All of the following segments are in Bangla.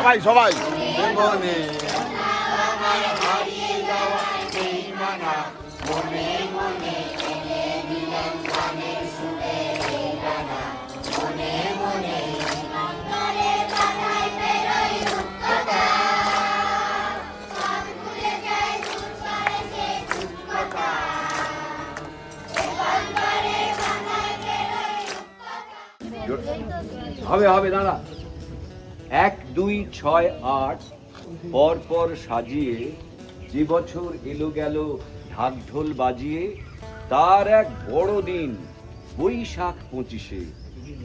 সবাই সবাই মনে আমার হারিয়ে যাওয়া এই মানা মনে মনে এনে দিলেন গানের সুরের এই গানা মনে মনে অন্তরে বাধায় বেরোয় মুক্ততা সব ভুলে যায় দূর করে সে দুঃখতা অন্তরে বাধায় বেরোয় মুক্ততা হবে হবে দাঁড়া 1 2 6 8 পর পর সাজিয়ে যে বছর এলো গেল ঢাক ঢোল বাজিয়ে তার এক বড় দিন বৈশাখ 25-এ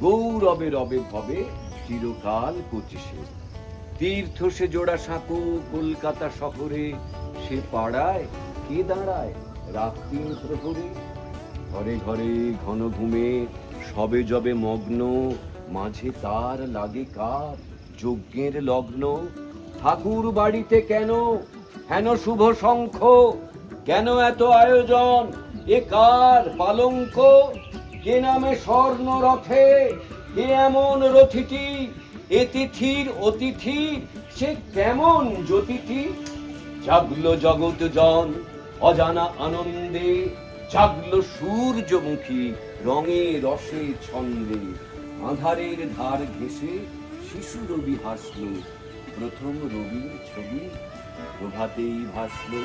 গৌরবে রবে ভবে চিরকাল 25-এ তীর্থ সে জোড়া সাঁকো কলকাতা শহরে সে পাড়ায় কে দাঁড়ায় রাত্রির প্রহরে ঘরে ঘরে ঘন ঘুমে সবে জবে মগ্ন মাঝে তার লাগে কার যজ্ঞের লগ্ন ঠাকুর বাড়িতে কেন হেন শুভ শঙ্খ কেন এত আয়োজন এ কার পালঙ্ক কে নামে স্বর্ণ রথে কে এমন রথিটি এ তিথির অতিথি সে কেমন জ্যোতিটি জাগলো জগৎ জন অজানা আনন্দে জাগলো সূর্যমুখী রঙে রসে ছন্দে আঁধারের ধার ঘেঁষে শিশু রবি হাসলো প্রথম রবির ছবি প্রভাতেই ভাসলো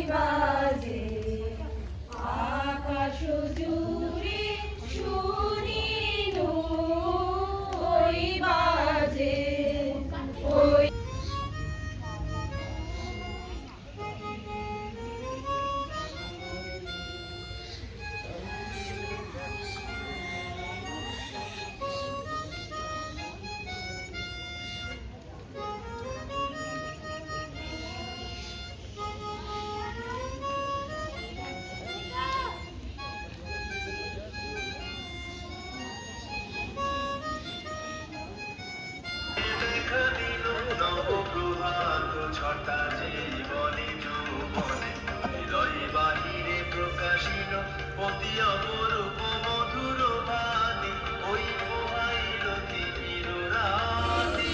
বাজে ভাসিল অতি অপরূপ মধুর বাণী ওই পোহাইল তিমির রানী।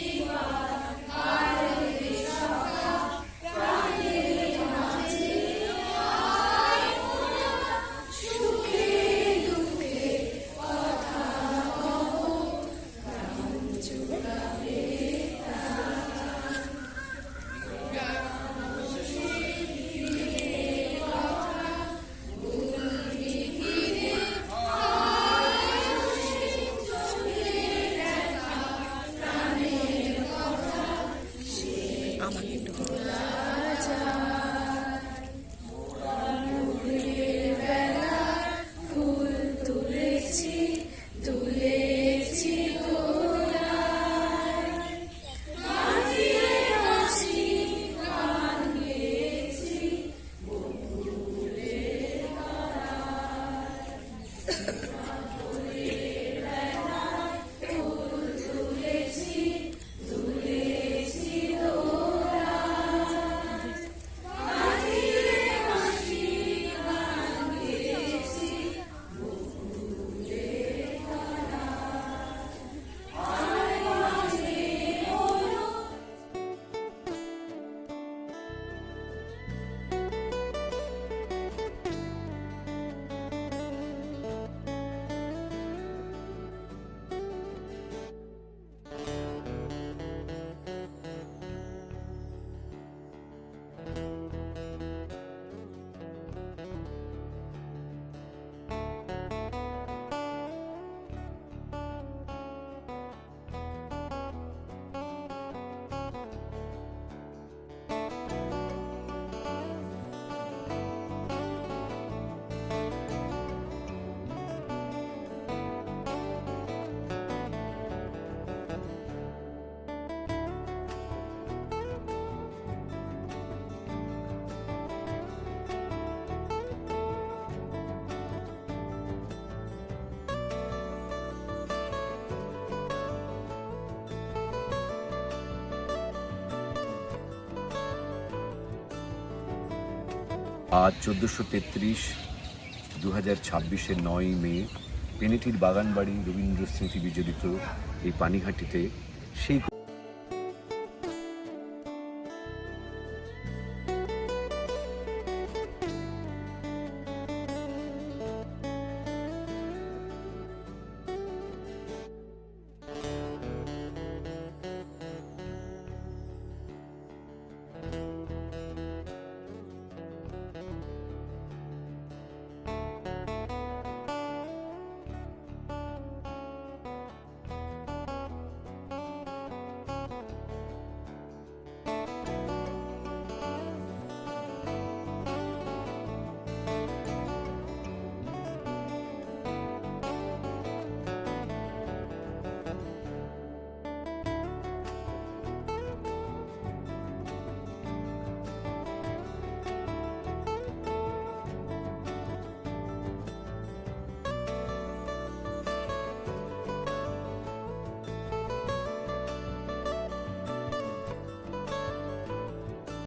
আজ 1433 2026-এর 9ই মে পেনেটির বাগানবাড়ি রবীন্দ্র স্মৃতি বিজড়িত এই পানিঘাটিতে সেই